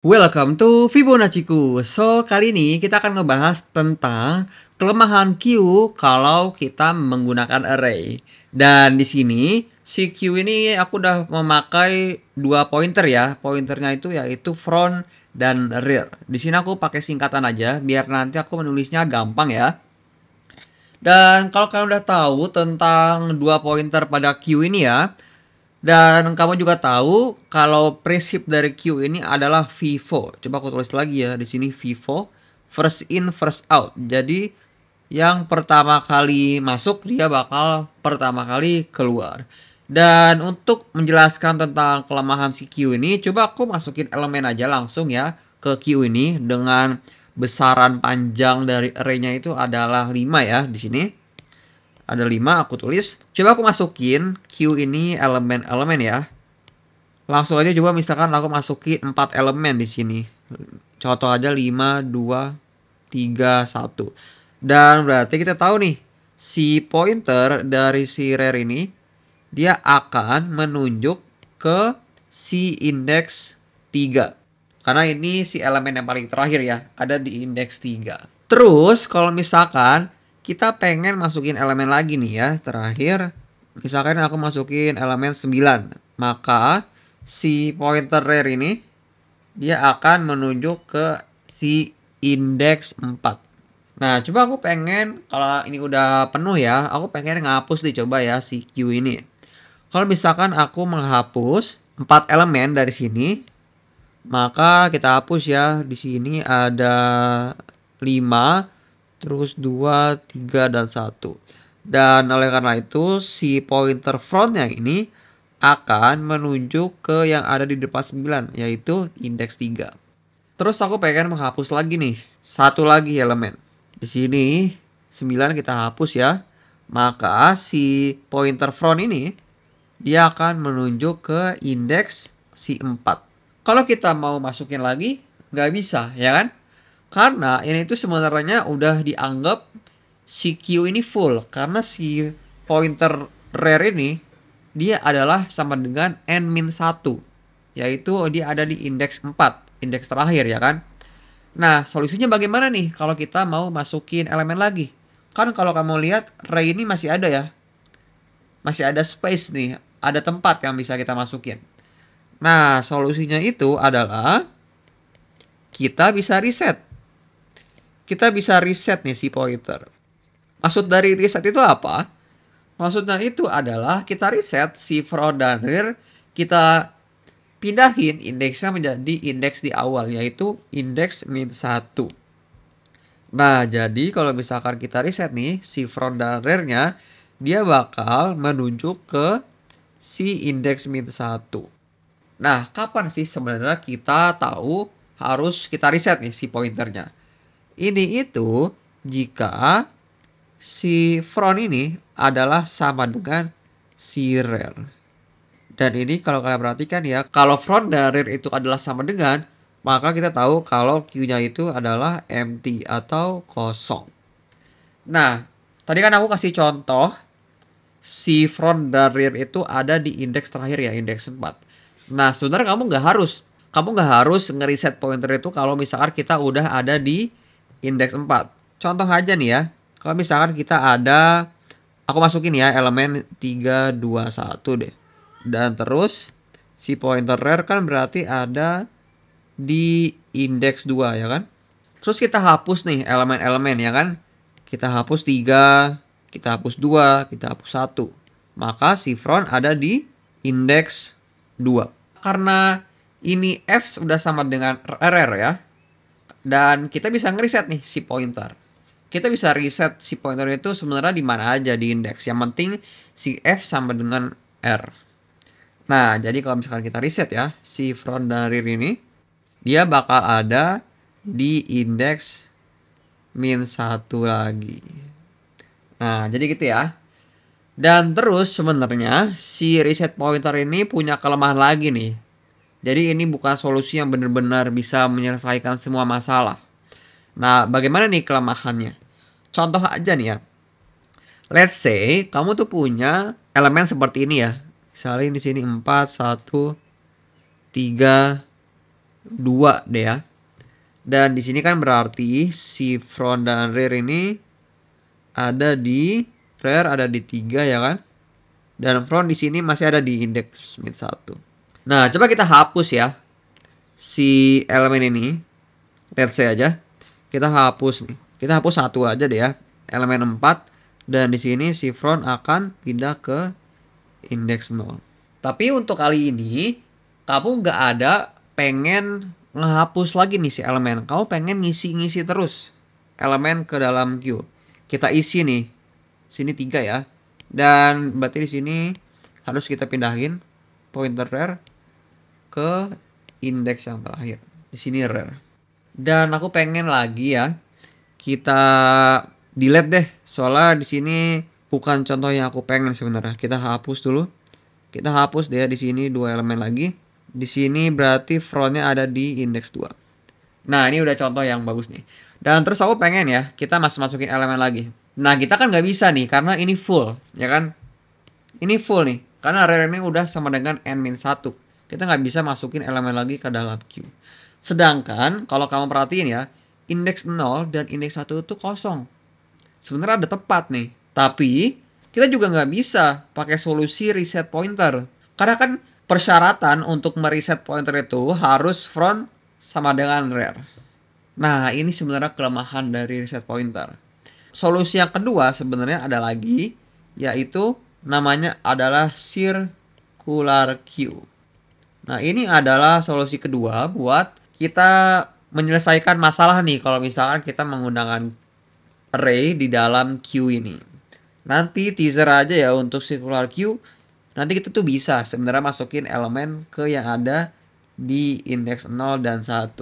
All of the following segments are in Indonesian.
Welcome to Fibonacci-ku. So, kali ini kita akan ngebahas tentang kelemahan Q kalau kita menggunakan array. Dan di sini si Q ini aku udah memakai dua pointer ya. Pointernya itu yaitu front dan rear. Di sini aku pakai singkatan aja biar nanti aku menulisnya gampang ya. Dan kalau kalian udah tahu tentang dua pointer pada Q ini ya, dan kamu juga tahu kalau prinsip dari Q ini adalah FIFO. Coba aku tulis lagi ya di sini FIFO, first in first out. Jadi yang pertama kali masuk dia bakal pertama kali keluar. Dan untuk menjelaskan tentang kelemahan si Q ini, coba aku masukin elemen aja langsung ya ke Q ini dengan besaran panjang dari array-nya itu adalah 5 ya di sini. Ada 5 aku tulis. Coba aku masukin Q ini elemen-elemen ya. Langsung aja coba misalkan aku masukin 4 elemen di sini. Contoh aja 5, 2, 3, 1. Dan berarti kita tahu nih, si pointer dari si rear ini dia akan menunjuk ke si indeks 3. Karena ini si elemen yang paling terakhir ya, ada di indeks 3. Terus kalau misalkan kita pengen masukin elemen lagi nih ya, terakhir. Misalkan aku masukin elemen 9. Maka si pointer rear ini dia akan menunjuk ke si indeks 4. Nah, coba aku pengen kalau ini udah penuh ya, aku pengen ngapus nih coba ya si Q ini. Kalau misalkan aku menghapus 4 elemen dari sini, maka kita hapus ya. Di sini ada 5, terus 2, 3, dan 1. Dan oleh karena itu si pointer frontnya ini akan menunjuk ke yang ada di depan 9, yaitu indeks 3. Terus aku pengen menghapus lagi nih, satu lagi elemen. Di sini 9 kita hapus ya. Maka si pointer front ini dia akan menunjuk ke indeks si 4. Kalau kita mau masukin lagi, nggak bisa, ya kan? Karena ini tuh sebenarnya udah dianggap si Q ini full. Karena si pointer rear ini, dia adalah sama dengan n-1. Yaitu dia ada di indeks 4. Indeks terakhir, ya kan? Nah, solusinya bagaimana nih kalau kita mau masukin elemen lagi? Kan kalau kamu lihat, array ini masih ada ya. Masih ada space nih. Ada tempat yang bisa kita masukin. Nah, solusinya itu adalah kita bisa reset. Kita bisa reset nih si pointer. Maksud dari reset itu apa? Maksudnya itu adalah kita reset si front dan rear, kita pindahin indeksnya menjadi indeks di awal, yaitu indeks -1. Nah, jadi kalau misalkan kita reset nih, si front dan rear-nya, dia bakal menunjuk ke si indeks -1. Nah, kapan sih sebenarnya kita tahu harus kita reset nih si pointernya? Ini itu jika si front ini adalah sama dengan si rear. Dan ini kalau kalian perhatikan ya, kalau front dan rear itu adalah sama dengan, maka kita tahu kalau Q-nya itu adalah empty atau kosong. Nah, tadi kan aku kasih contoh si front dan rear itu ada di indeks terakhir ya, indeks 4. Nah, sebenarnya kamu nggak harus ngeriset pointer itu kalau misalkan kita udah ada di indeks 4. Contoh aja nih ya, kalau misalkan kita ada, aku masukin ya elemen 3, 2, 1 deh. Dan terus si pointer rear kan berarti ada di indeks 2 ya kan. Terus kita hapus nih elemen-elemen ya kan. Kita hapus 3, kita hapus 2, kita hapus 1. Maka si front ada di indeks 2. Karena ini F sudah sama dengan rear ya. Dan kita bisa ngeriset nih si pointer. Kita bisa reset si pointer itu sebenarnya di mana aja di indeks. Yang penting si F sama dengan R. Nah, jadi kalau misalkan kita reset ya, si front dan rear ini, dia bakal ada di indeks -1 lagi. Nah, jadi gitu ya. Dan terus sebenarnya si reset pointer ini punya kelemahan lagi nih. Jadi ini bukan solusi yang benar-benar bisa menyelesaikan semua masalah. Nah, bagaimana nih kelemahannya? Contoh aja nih ya. Let's say kamu tuh punya elemen seperti ini ya. Misalnya di sini 4, 1, 3, 2 deh ya. Dan di sini kan berarti si front dan rear ini ada di rear ada di 3 ya kan? Dan front di sini masih ada di indeks min 1. Nah, coba kita hapus ya si elemen ini. Let's say aja kita hapus nih. Kita hapus satu aja deh ya. Elemen 4 dan di sini si front akan pindah ke indeks 0. Tapi untuk kali ini kamu nggak ada pengen ngehapus lagi nih si elemen. Kamu pengen ngisi-ngisi terus elemen ke dalam queue. Kita isi nih. Sini 3 ya. Dan berarti di sini harus kita pindahin pointer rear ke indeks yang terakhir. Di sini rear. Dan aku pengen lagi ya kita delete deh. Soalnya di sini bukan contoh yang aku pengen sebenarnya. Kita hapus dulu. Kita hapus deh di sini 2 elemen lagi. Di sini berarti frontnya ada di indeks 2. Nah, ini udah contoh yang bagus nih. Dan terus aku pengen ya kita masukin elemen lagi. Nah, kita kan nggak bisa nih karena ini full, ya kan? Ini full nih. Karena rear ini udah sama dengan n-1. Kita nggak bisa masukin elemen lagi ke dalam queue. Sedangkan kalau kamu perhatiin ya, indeks 0 dan indeks 1 itu kosong. Sebenarnya ada tepat nih. Tapi kita juga nggak bisa pakai solusi reset pointer. Karena kan persyaratan untuk mereset pointer itu harus front sama dengan rear. Nah, ini sebenarnya kelemahan dari reset pointer. Solusi yang kedua sebenarnya ada lagi, yaitu namanya adalah circular queue. Nah, ini adalah solusi kedua buat kita menyelesaikan masalah nih kalau misalkan kita menggunakan array di dalam queue ini. Nanti teaser aja ya untuk circular queue. Nanti kita tuh bisa sebenarnya masukin elemen ke yang ada di indeks 0 dan 1.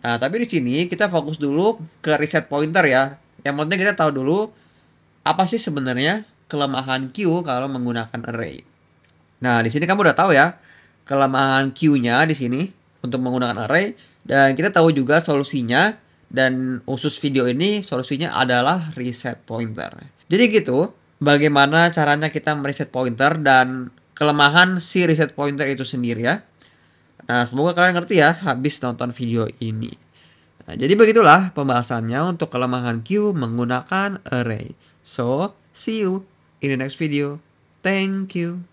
Nah, tapi di sini kita fokus dulu ke reset pointer ya. Yang penting kita tahu dulu apa sih sebenarnya kelemahan queue kalau menggunakan array. Nah, di sini kamu udah tahu ya kelemahan queue-nya di sini untuk menggunakan array, dan kita tahu juga solusinya, dan khusus video ini solusinya adalah reset pointer. Jadi gitu, bagaimana caranya kita mereset pointer dan kelemahan si reset pointer itu sendiri ya. Nah, semoga kalian ngerti ya habis nonton video ini. Nah, jadi begitulah pembahasannya untuk kelemahan queue menggunakan array. So, see you in the next video. Thank you.